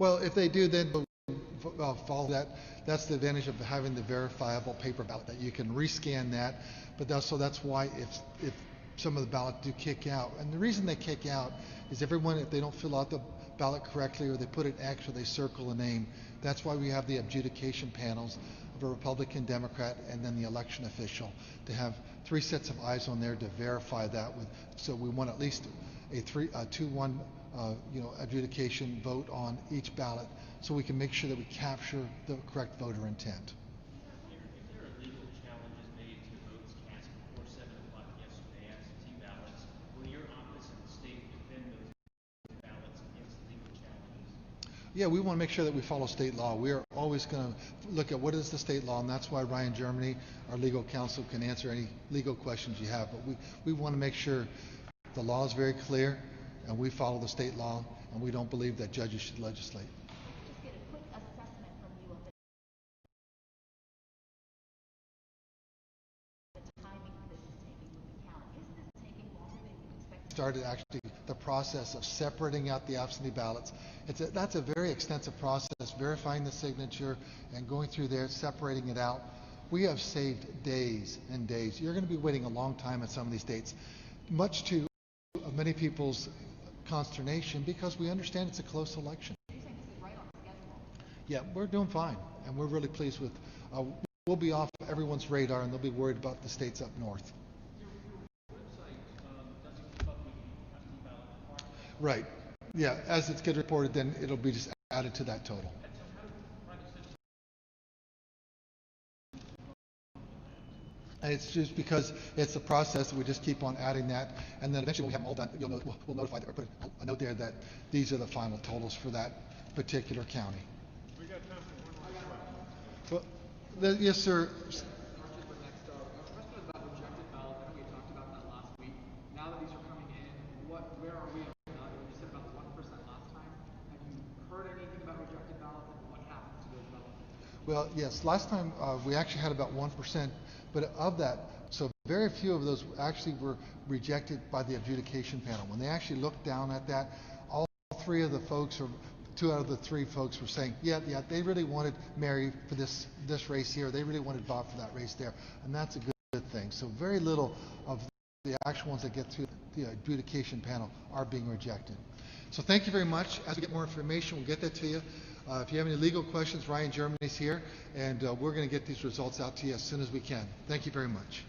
Well, if they do, then they'll follow that. That's the advantage of having the verifiable paper ballot, that you can rescan that. But that's why if some of the ballots do kick out, and the reason they kick out is everyone, if they don't fill out the ballot correctly, or they put an X, or they circle a name, that's why we have the adjudication panels of a Republican, Democrat, and then the election official, to have three sets of eyes on there to verify that. So we want at least a 2-1 adjudication vote on each ballot, so we can make sure that we capture the correct voter intent. If there are legal challenges made to votes cast before 7 o'clock yesterday absentee ballots, will your office and the state defend those ballots against legal challenges? Yeah, we want to make sure that we follow state law. We are always going to look at what is the state law, and that's why Ryan Germany, our legal counsel, can answer any legal questions you have. But we want to make sure the law is very clear, and we follow the state law, and we don't believe that judges should legislate. Just get a quick assessment from you of the timing this is taking with the count. Is this taking longer than you expected? Started actually the process of separating out the absentee ballots. That's a very extensive process, verifying the signature and going through there, separating it out. We have saved days and days. You're going to be waiting a long time at some of these dates, much to many people's consternation, because we understand it's a close election. You're saying this is right on schedule? Yeah, we're doing fine, and we're really pleased with. We'll be off everyone's radar, and they'll be worried about the states up north. Your website doesn't keep up with the absentee ballot requirements. Right. Yeah. As it gets reported, then it'll be just added to that total. And so how do private citizens? And it's just because it's a process that we just keep on adding that, and then eventually when we have them all done, we'll notify them, or put a note there that these are the final totals for that particular county. We got time for one more question. Well, yes, sir. Question about rejected ballots. I know we talked about that last week. Now that these are coming in, where are we? You said about 1% last time. Have you heard anything about rejected ballots, and what happened to those ballots? Well, yes. Last time we actually had about 1%, but of that, so very few of those actually were rejected by the adjudication panel. When they actually looked down at that, all three of the folks, or 2 out of the 3 folks, were saying, yeah, they really wanted Mary for this race here. They really wanted Bob for that race there, and that's a good thing. So very little of the actual ones that get through the adjudication panel are being rejected. So thank you very much. As we get more information, we'll get that to you. If you have any legal questions, Ryan Germany's here, and we're going to get these results out to you as soon as we can. Thank you very much.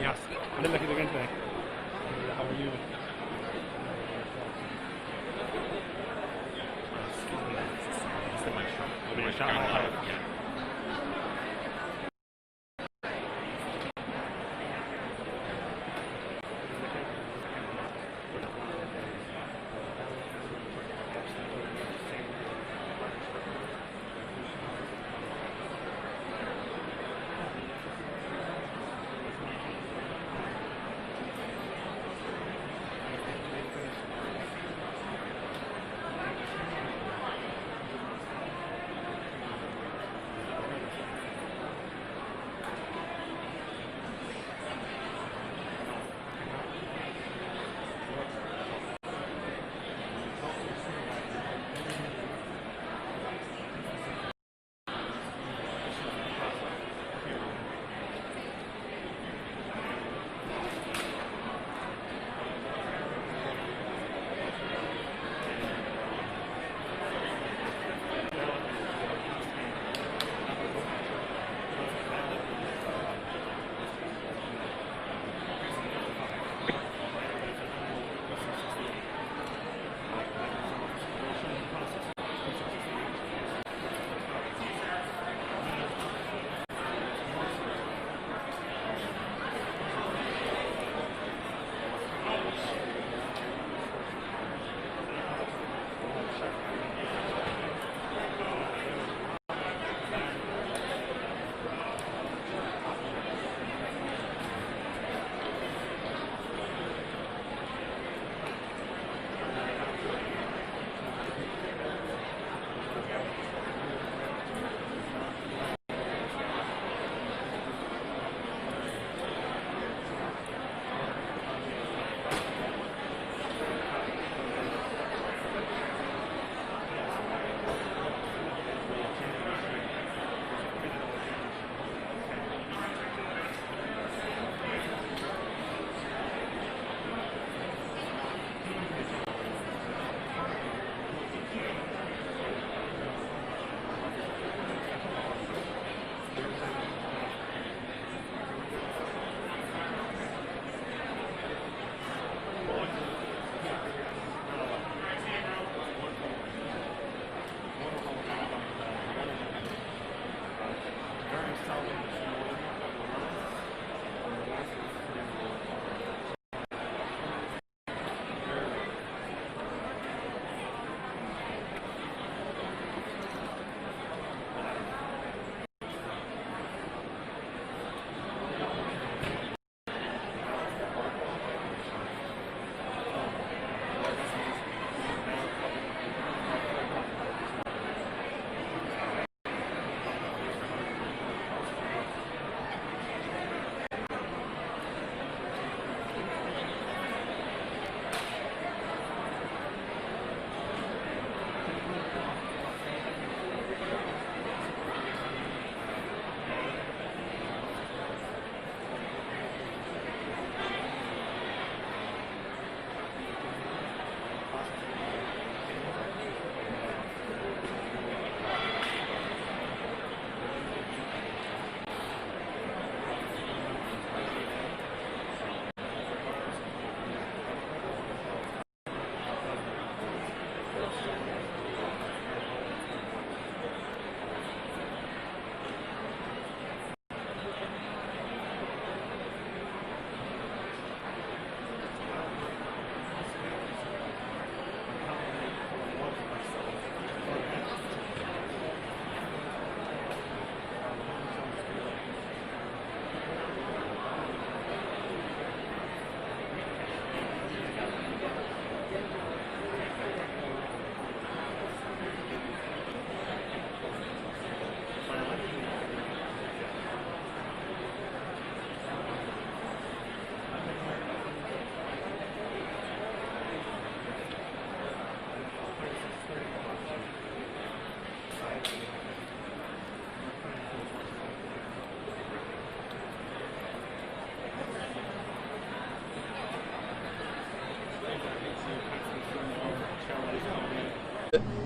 Yes. Ada lagi dengan saya. How are you?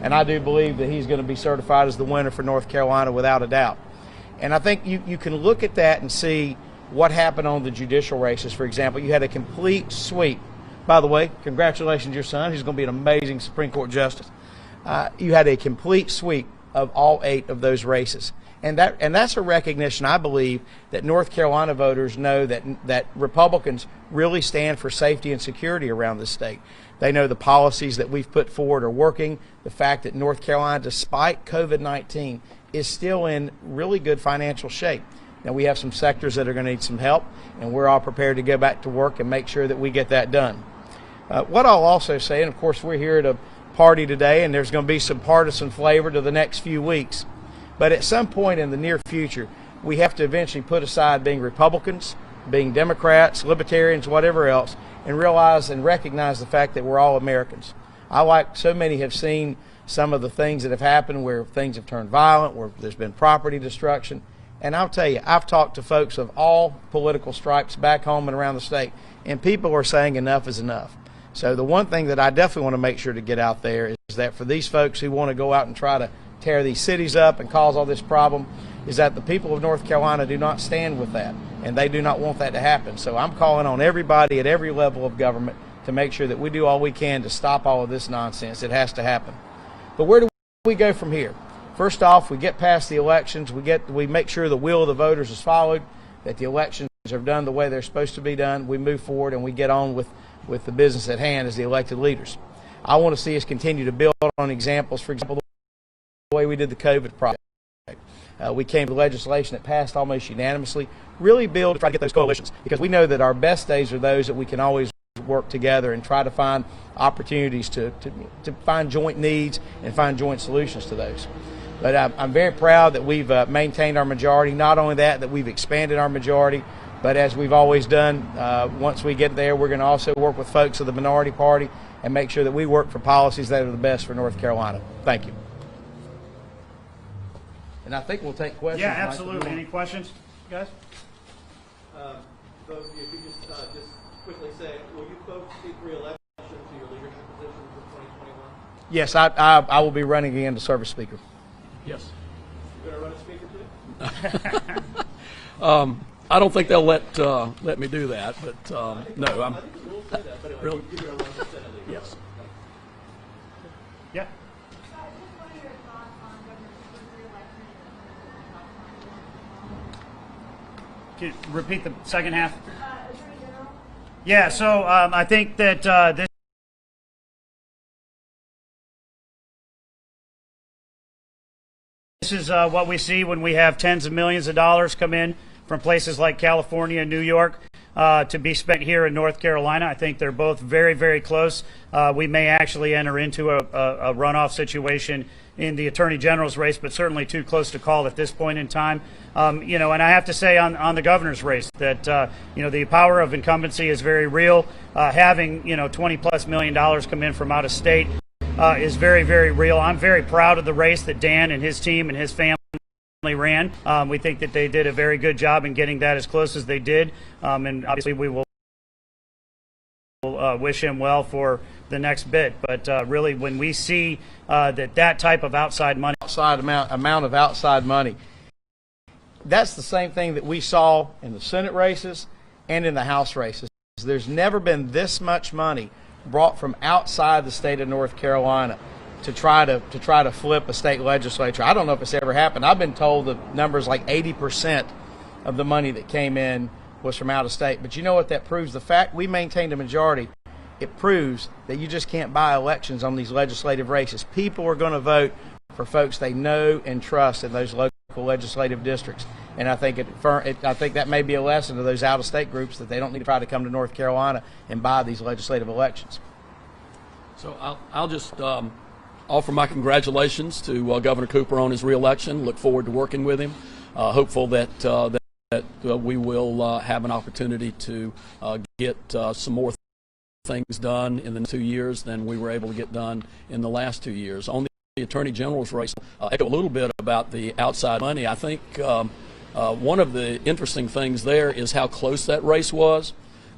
And I do believe that he's going to be certified as the winner for North Carolina without a doubt. And I think you can look at that and see what happened on the judicial races. For example, you had a complete sweep. By the way, congratulations to your son. He's going to be an amazing Supreme Court justice. You had a complete sweep of all 8 of those races. And that's a recognition, I believe, that North Carolina voters know that Republicans really stand for safety and security around the state. They know the policies that we've put forward are working, the fact that North Carolina, despite COVID-19, is still in really good financial shape. Now, we have some sectors that are going to need some help, and we're all prepared to go back to work and make sure that we get that done. What I'll also say, and of course we're here at a party today, and there's going to be some partisan flavor to the next few weeks, but at some point in the near future, we have to eventually put aside being Republicans, being Democrats, Libertarians, whatever else, and realize and recognize the fact that we're all Americans. I, like so many, have seen some of the things that have happened where things have turned violent, where there's been property destruction. And I'll tell you, I've talked to folks of all political stripes back home and around the state, and people are saying enough is enough. So the one thing that I definitely want to make sure to get out there is that for these folks who want to go out and try to tear these cities up and cause all this problem, is that the people of North Carolina do not stand with that, and they do not want that to happen. So I'm calling on everybody at every level of government to make sure that we do all we can to stop all of this nonsense. It has to happen. But where do we go from here? First off, we get past the elections, we make sure the will of the voters is followed, that the elections are done the way they're supposed to be done. We move forward and we get on with the business at hand as the elected leaders. I want to see us continue to build on examples, for example, the way we did the COVID project. We came to legislation that passed almost unanimously, really build to try to get those coalitions, because we know that our best days are those that we can always work together and try to find opportunities to find joint needs and find joint solutions to those. But I'm very proud that we've maintained our majority. Not only that we've expanded our majority, but as we've always done, once we get there, we're going to also work with folks of the minority party and make sure that we work for policies that are the best for North Carolina. Thank you. And I think we'll take questions. Yeah, absolutely. Any questions, guys? So if you just quickly say, will you folks seek re-election to your leadership positions in 2021? Yes, I will be running again to serve as Speaker. Yes. You going to run as Speaker too? I don't think they'll let me do that, but no, I'm I think the rules say that, but really. you're going to run for Senate leader. Yes. Yeah. Just what are your thoughts on Governor Cooper's reelection and Can you repeat the second half? Attorney General? Yeah, so I think that this is what we see when we have tens of millions of dollars come in from places like California and New York to be spent here in North Carolina. I think they're both very, very close. We may actually enter into a runoff situation in the Attorney General's race, but certainly too close to call at this point in time. And I have to say on the governor's race that, the power of incumbency is very real. Having, $20+ million come in from out of state is very, very real. I'm very proud of the race that Dan and his team and his family ran. We think that they did a very good job in getting that as close as they did. And obviously we will wish him well for the next bit. But really, when we see that type of outside money, amount of outside money, that's the same thing that we saw in the Senate races and in the House races. There's never been this much money brought from outside the state of North Carolina to try to flip a state legislature. I don't know if it's ever happened. I've been told the numbers like 80% of the money that came in was from out of state. But you know what that proves? The fact we maintained a majority, it proves that you just can't buy elections on these legislative races. People are going to vote for folks they know and trust in those local legislative districts. And I think I think that may be a lesson to those out-of-state groups that they don't need to try to come to North Carolina and buy these legislative elections. So I'll just offer my congratulations to Governor Cooper on his reelection. Look forward to working with him. Hopeful that we will have an opportunity to get some more things done in the 2 years than we were able to get done in the last 2 years. On the Attorney General's race, echo a little bit about the outside money. I think one of the interesting things there is how close that race was,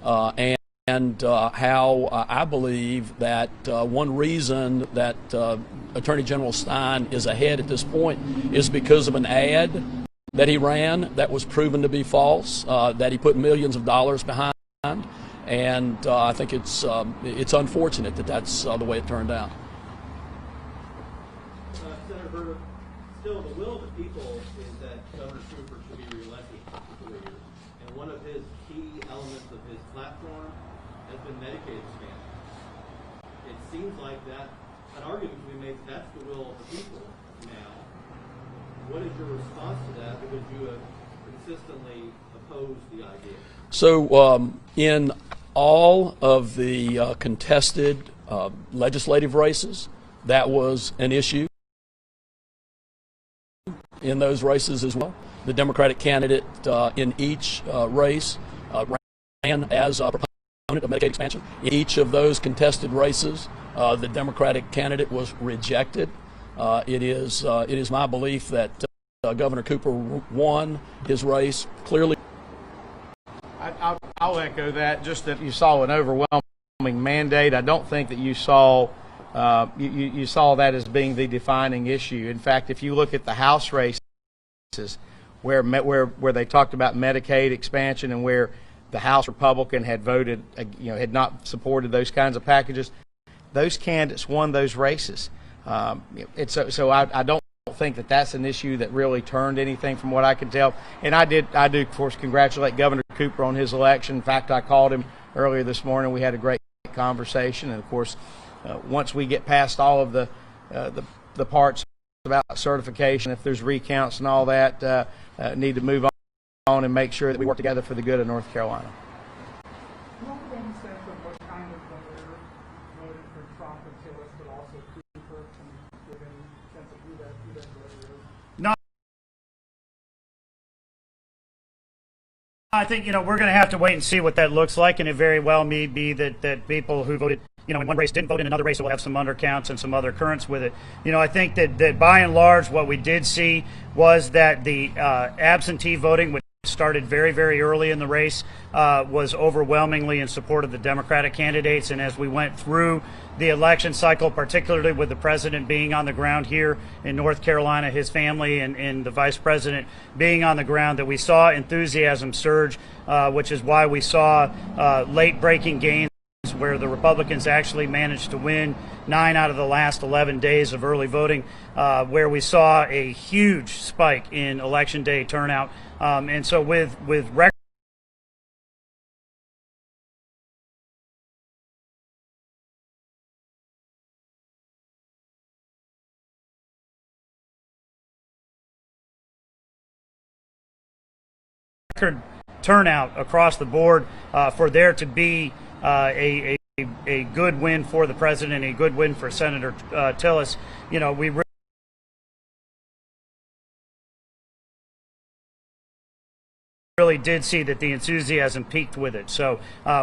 and how I believe that one reason that Attorney General Stein is ahead at this point is because of an ad that he ran that was proven to be false, that he put millions of dollars behind, and I think it's unfortunate that that's the way it turned out. Senator Burger, still the will of the people is that Governor Cooper should be reelected for 4 years, and one of his key elements of his platform has been Medicaid expansion. It seems like that an argument can be made that that's the will of the people now. What is your response to that? Because you have consistently opposed the idea. So in all of the contested legislative races, that was an issue. In those races as well, the Democratic candidate in each race ran as a proponent of Medicaid expansion. In each of those contested races, the Democratic candidate was rejected. It is my belief that Governor Cooper won his race clearly. I'll echo that. Just that you saw an overwhelming mandate. I don't think that you saw you saw that as being the defining issue. In fact, if you look at the House races where they talked about Medicaid expansion and where the House Republican had voted, had not supported those kinds of packages, those candidates won those races. So I don't think that that's an issue that really turned anything from what I can tell. And I do, of course, congratulate Governor Cooper on his election. In fact, I called him earlier this morning. We had a great conversation. And, of course, once we get past all of the parts about certification, if there's recounts and all that, need to move on and make sure that we work together for the good of North Carolina. Do you have any sense of what kind of voter voted for Trump and Tillis, but also Cooper? Can you give any sense of who that voter is? No, I think, we're going to have to wait and see what that looks like, and it very well may be that people who voted, in one race didn't vote in another race, so we'll have some undercounts and some other currents with it. I think that by and large what we did see was that the absentee voting, which started very, very early in the race, was overwhelmingly in support of the Democratic candidates. And as we went through the election cycle, particularly with the president being on the ground here in North Carolina, his family and the vice president being on the ground, that we saw enthusiasm surge, which is why we saw late-breaking gains where the Republicans actually managed to win 9 out of the last 11 days of early voting, where we saw a huge spike in Election Day turnout. And so with record turnout across the board, for there to be a good win for the president, a good win for Senator Tillis, we really did see that the enthusiasm peaked with it. So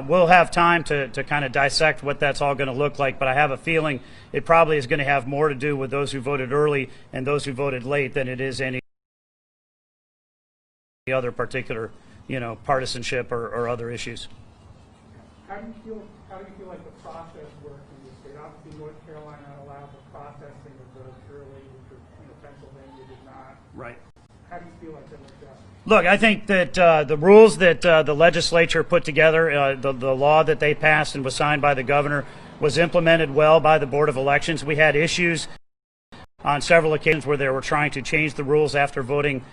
we'll have time to kind of dissect what that's all going to look like, but I have a feeling it probably is going to have more to do with those who voted early and those who voted late than it is any other particular, partisanship or other issues. How do you feel like the process worked in this state? Obviously, North Carolina allowed the processing of votes early, which Pennsylvania did not. Right. How do you feel like that worked out? Look, I think that the rules that the legislature put together, the law that they passed and was signed by the governor, was implemented well by the Board of Elections. We had issues on several occasions where they were trying to change the rules after voting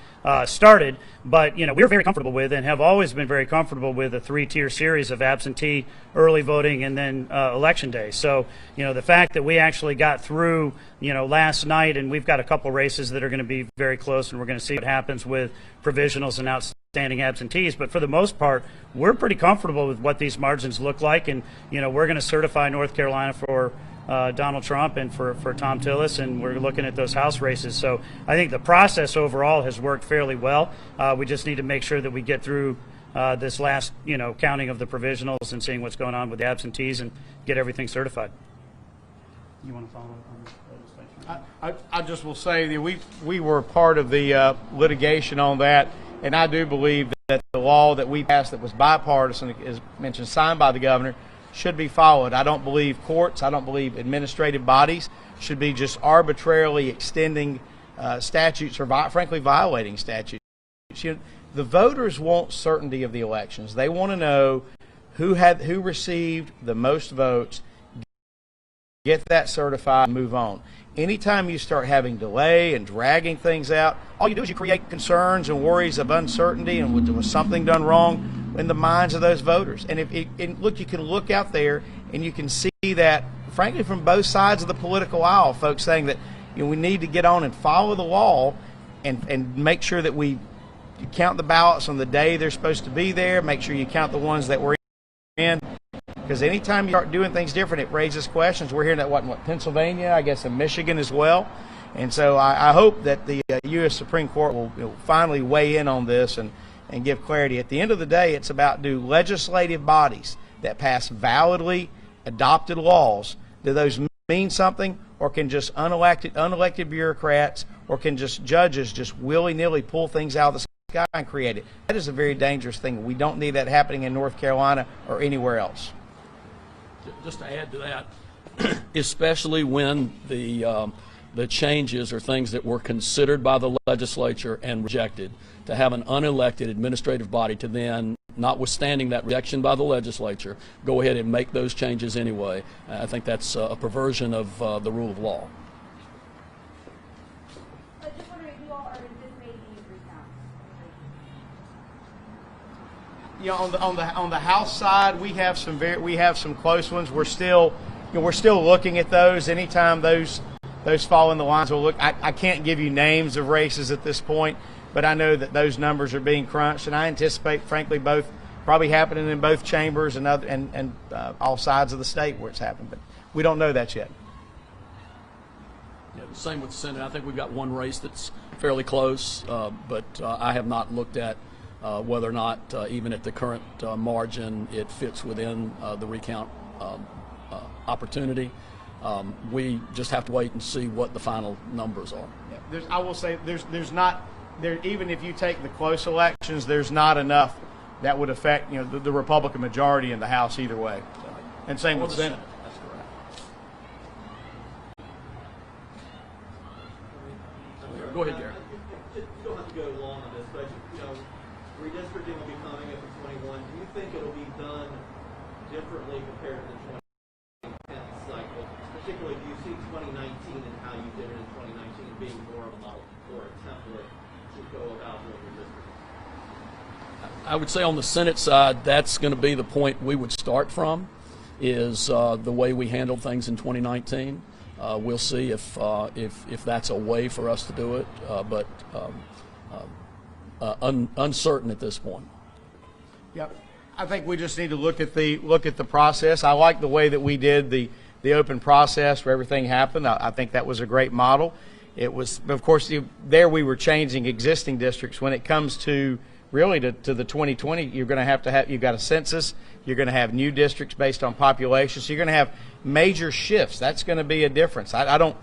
started, but we were very comfortable with and have always been very comfortable with a 3-tier series of absentee, early voting, and then election day. So the fact that we actually got through last night, and we've got a couple races that are going to be very close, and we're going to see what happens with provisionals and outstanding absentees. But for the most part, we're pretty comfortable with what these margins look like, and we're going to certify North Carolina for Donald Trump and for Tom Tillis, and we're looking at those House races. So I think the process overall has worked fairly well. We just need to make sure that we get through this last counting of the provisionals and seeing what's going on with the absentees and get everything certified. You want to follow up on this? I just will say that we were part of the litigation on that, and I do believe that the law that we passed that was bipartisan, as mentioned, signed by the governor, should be followed. I don't believe courts, I don't believe administrative bodies should be just arbitrarily extending statutes or frankly violating statutes. You know, the voters want certainty of the elections. They want to know who received the most votes, get that certified, and move on. Anytime you start having delay and dragging things out, all you do is you create concerns and worries of uncertainty and was something done wrong in the minds of those voters. And look, you can look out there and you can see that, frankly, from both sides of the political aisle, folks saying that, you know, we need to get on and follow the law and make sure that we count the ballots on the day they're supposed to be there, make sure you count the ones that were in. Because anytime you start doing things different, it raises questions. We're hearing that what Pennsylvania, I guess in Michigan as well. And so I hope that the U.S. Supreme Court will finally weigh in on this and give clarity. At the end of the day, it's about, do legislative bodies that pass validly adopted laws, do those mean something, or can just unelected bureaucrats or can just judges just willy-nilly pull things out of the sky and create it? That is a very dangerous thing. We don't need that happening in North Carolina or anywhere else. Just to add to that, especially when the changes are things that were considered by the legislature and rejected, to have an unelected administrative body to then, notwithstanding that rejection by the legislature, go ahead and make those changes anyway. I think that's a perversion of the rule of law. Just wondering if you all are anticipating these recounts. You know, on the House side, we have some close ones. We're still looking at those. Anytime those fall in the lines, we'll look. I can't give you names of races at this point, but I know that those numbers are being crunched, and I anticipate, frankly, both probably happening in both chambers and all sides of the state where it's happened. But we don't know that yet. Yeah, the same with the Senate. I think we've got one race that's fairly close, but I have not looked at whether or not, even at the current margin, it fits within the recount opportunity. We just have to wait and see what the final numbers are. Yeah, I will say there's not there, even if you take the close elections, there's not enough that would affect, you know, the Republican majority in the House either way. So, and same with the Senate. That's correct. Go ahead, Gary. You don't have to go long on this, but you know, redistricting will be coming up in 21. Do you think it'll be done differently compared to the 2010 cycle? Particularly, do you see 2019 and how you did it in 2019 being more of a model or a template to go about with redistricting? I would say on the Senate side, that's going to be the point we would start from, is the way we handled things in 2019. We'll see if that's a way for us to do it, but uncertain at this point. Yep. I think we just need to look at the process. I like the way that we did the open process where everything happened. I think that was a great model. It was, of course, there we were changing existing districts. When it comes to really to the 2020, you're going to have you've got a census. You're going to have new districts based on population. So you're going to have major shifts. That's going to be a difference. I don't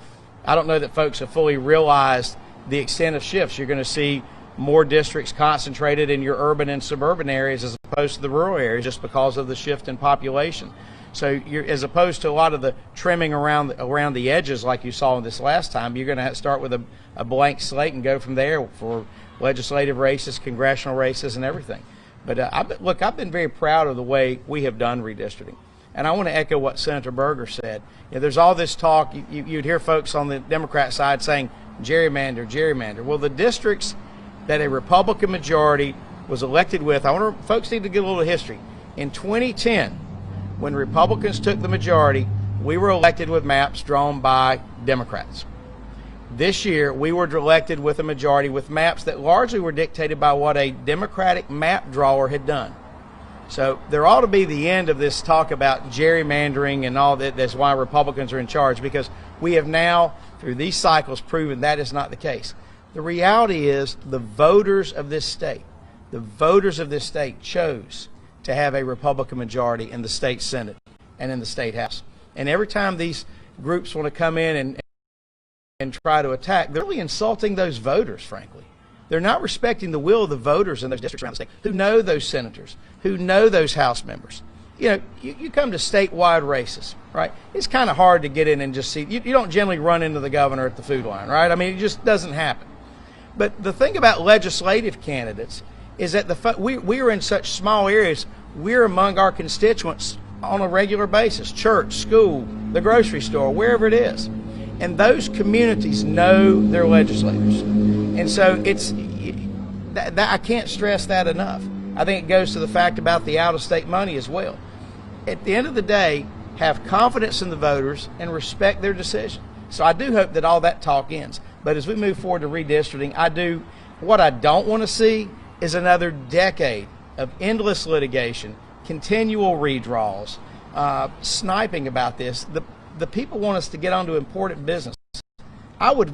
know that folks have fully realized the extent of shifts. You're going to see more districts concentrated in your urban and suburban areas as opposed to the rural areas, just because of the shift in population. So as opposed to a lot of the trimming around the edges like you saw in this last time, you're going to start with a blank slate and go from there for legislative races, congressional races, and everything. But I've been very proud of the way we have done redistricting. And I want to echo what Senator Berger said. You know, there's all this talk. You'd hear folks on the Democrat side saying gerrymander, gerrymander. Well, the districts that a Republican majority was elected with, folks need to get a little history. In 2010, when Republicans took the majority, we were elected with maps drawn by Democrats. This year, we were elected with a majority with maps that largely were dictated by what a Democratic map drawer had done. So there ought to be the end of this talk about gerrymandering and all that. That's why Republicans are in charge, because we have now, through these cycles, proven that is not the case. The reality is the voters of this state chose to have a Republican majority in the state Senate and in the state House. And every time these groups want to come in and try to attack, they're really insulting those voters, frankly. They're not respecting the will of the voters in those districts around the state who know those senators, who know those House members. You know, you come to statewide races, right? It's kind of hard to get in and just see. You don't generally run into the governor at the food line, right? I mean, it just doesn't happen. But the thing about legislative candidates is that we are in such small areas. We're among our constituents on a regular basis, church, school, the grocery store, wherever it is. And those communities know their legislators. And so I can't stress that enough. I think it goes to the fact about the out-of-state money as well. At the end of the day, have confidence in the voters and respect their decision. So I do hope that all that talk ends. But as we move forward to redistricting, what I don't want to see is another decade of endless litigation, continual redraws, sniping about this. The people want us to get on to important business. I would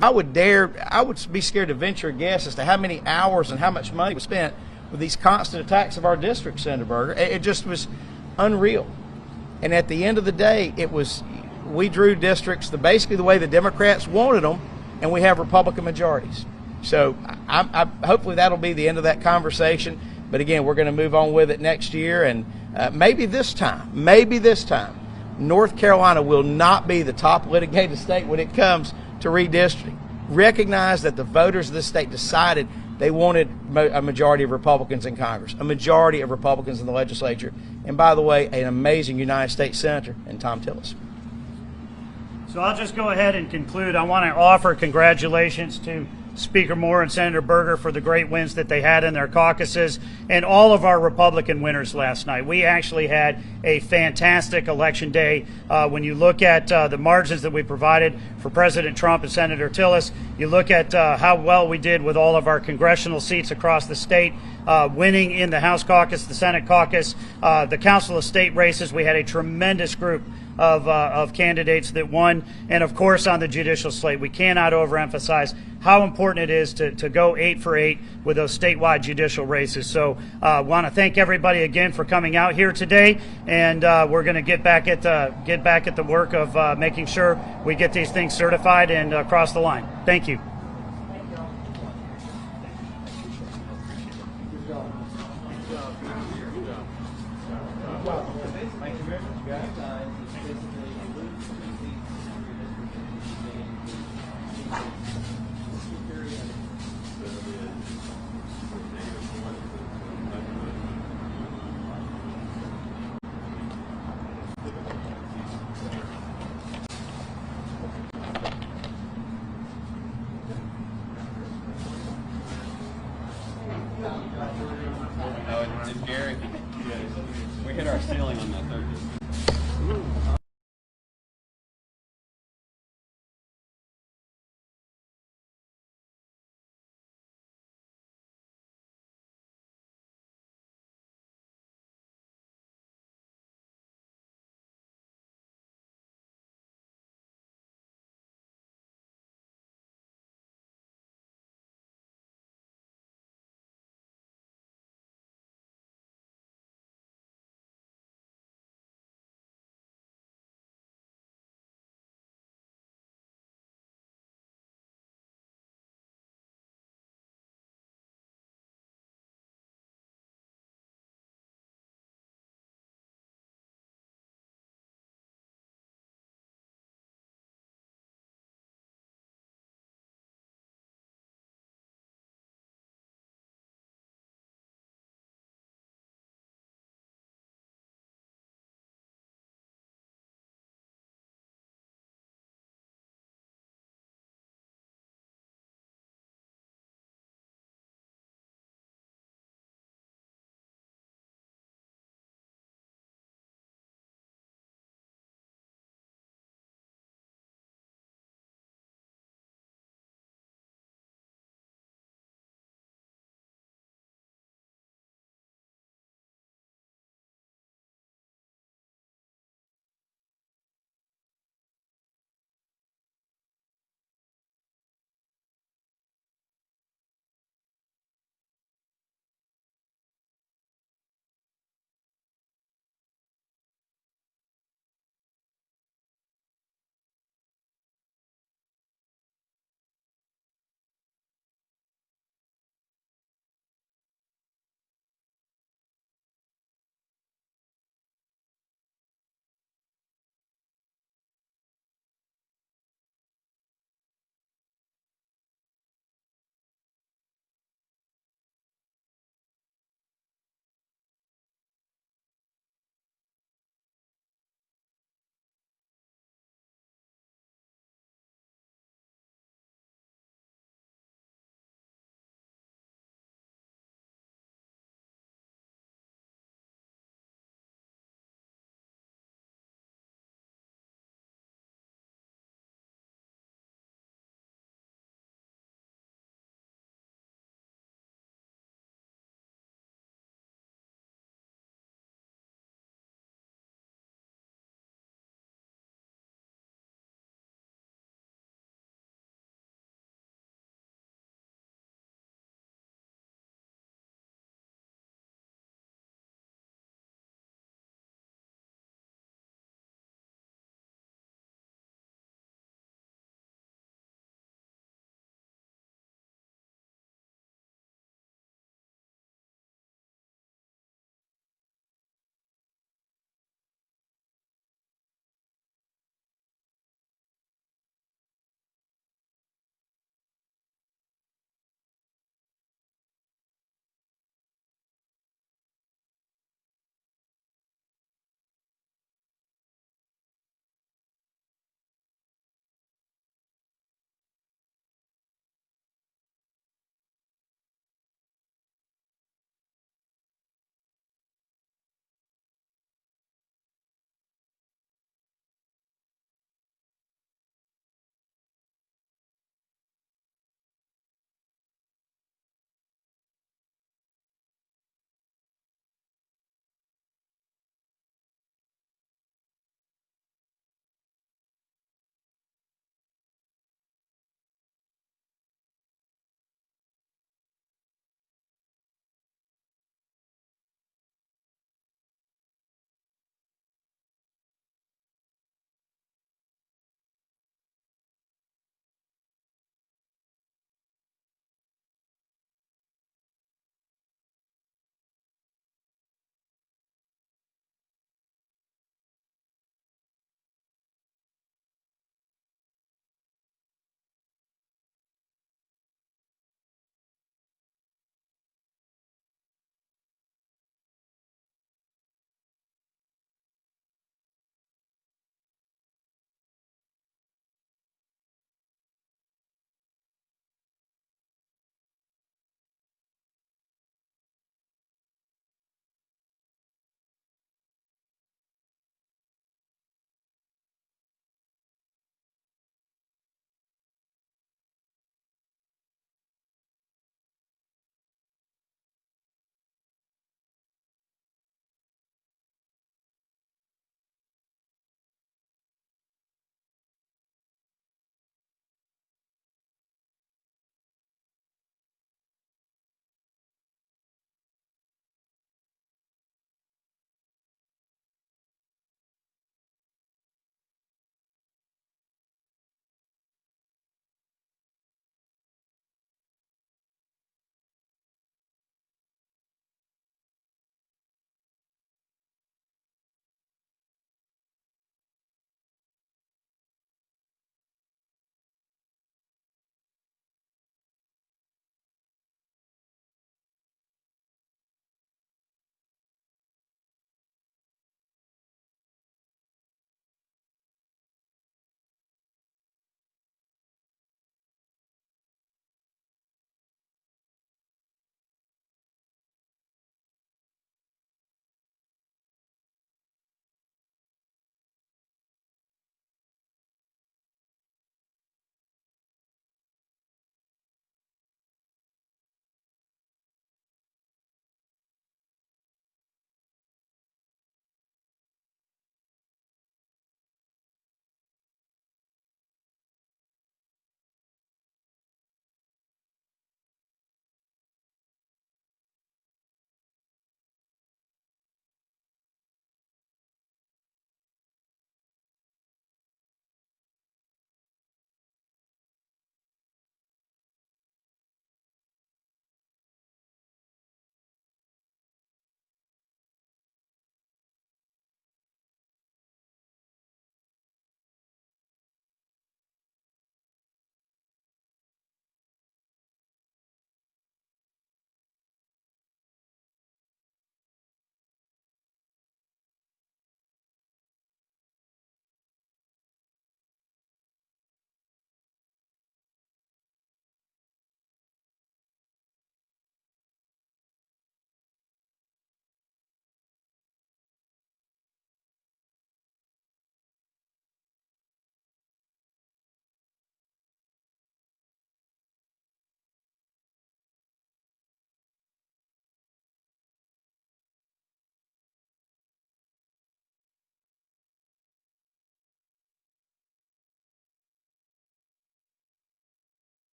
be scared to venture a guess as to how many hours and how much money was spent with these constant attacks of our district, Senator Berger. It just was unreal. And at the end of the day, we drew districts basically the way the Democrats wanted them, and we have Republican majorities. So hopefully that'll be the end of that conversation. But again, we're going to move on with it next year, and maybe this time, North Carolina will not be the top litigated state when it comes to redistricting. Recognize that the voters of this state decided they wanted a majority of Republicans in Congress, a majority of Republicans in the legislature, and by the way, an amazing United States Senator in Tom Tillis. So I'll just go ahead and conclude. I want to offer congratulations to Speaker Moore and Senator Berger for the great wins that they had in their caucuses, and all of our Republican winners last night. We actually had a fantastic election day. When you look at the margins that we provided for President Trump and Senator Tillis, you look at how well we did with all of our congressional seats across the state, winning in the House caucus, the Senate caucus, the Council of State races. We had a tremendous group of candidates that won, and of course on the judicial slate. We cannot overemphasize how important it is to go 8 for 8 with those statewide judicial races. So I want to thank everybody again for coming out here today, and we're going to get back at the work of making sure we get these things certified and across the line. Thank you. Oh, it's Gary. We hit our ceiling on that third.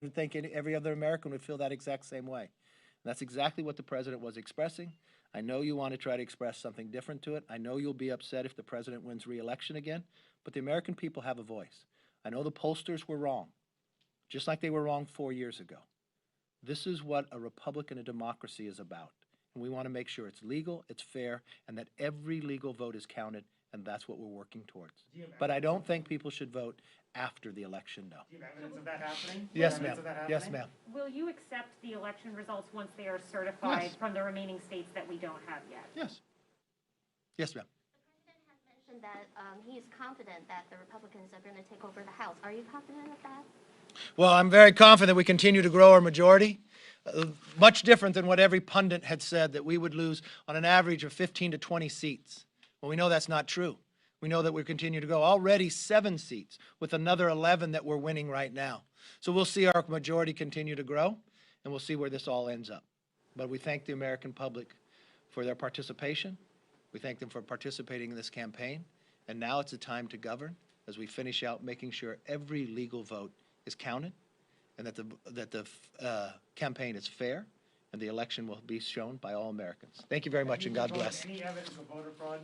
would think every other American would feel that exact same way. And that's exactly what the president was expressing. I know you want to try to express something different to it. I know you'll be upset if the president wins re-election again, but the American people have a voice. I know the pollsters were wrong, just like they were wrong 4 years ago. This is what a republic and a democracy is about. And we want to make sure it's legal, it's fair, and that every legal vote is counted, and that's what we're working towards. But I don't think people should vote after the election, no. Do you have evidence of that happening? Yes, ma'am. Yes, ma'am. Will you accept the election results once they are certified Yes. from the remaining states that we don't have yet? Yes. Yes, ma'am. The president has mentioned that he is confident that the Republicans are going to take over the House. Are you confident of that? Well, I'm very confident we continue to grow our majority. Much different than what every pundit had said, that we would lose on an average of 15 to 20 seats. Well, we know that's not true. We know that we continue to grow. Already 7 seats, with another 11 that we're winning right now. So we'll see our majority continue to grow, and we'll see where this all ends up. But we thank the American public for their participation. We thank them for participating in this campaign. And now it's a time to govern as we finish out making sure every legal vote is counted, and that the campaign is fair, and the election will be shown by all Americans. Thank you very much, and God bless. Any evidence of voter fraud?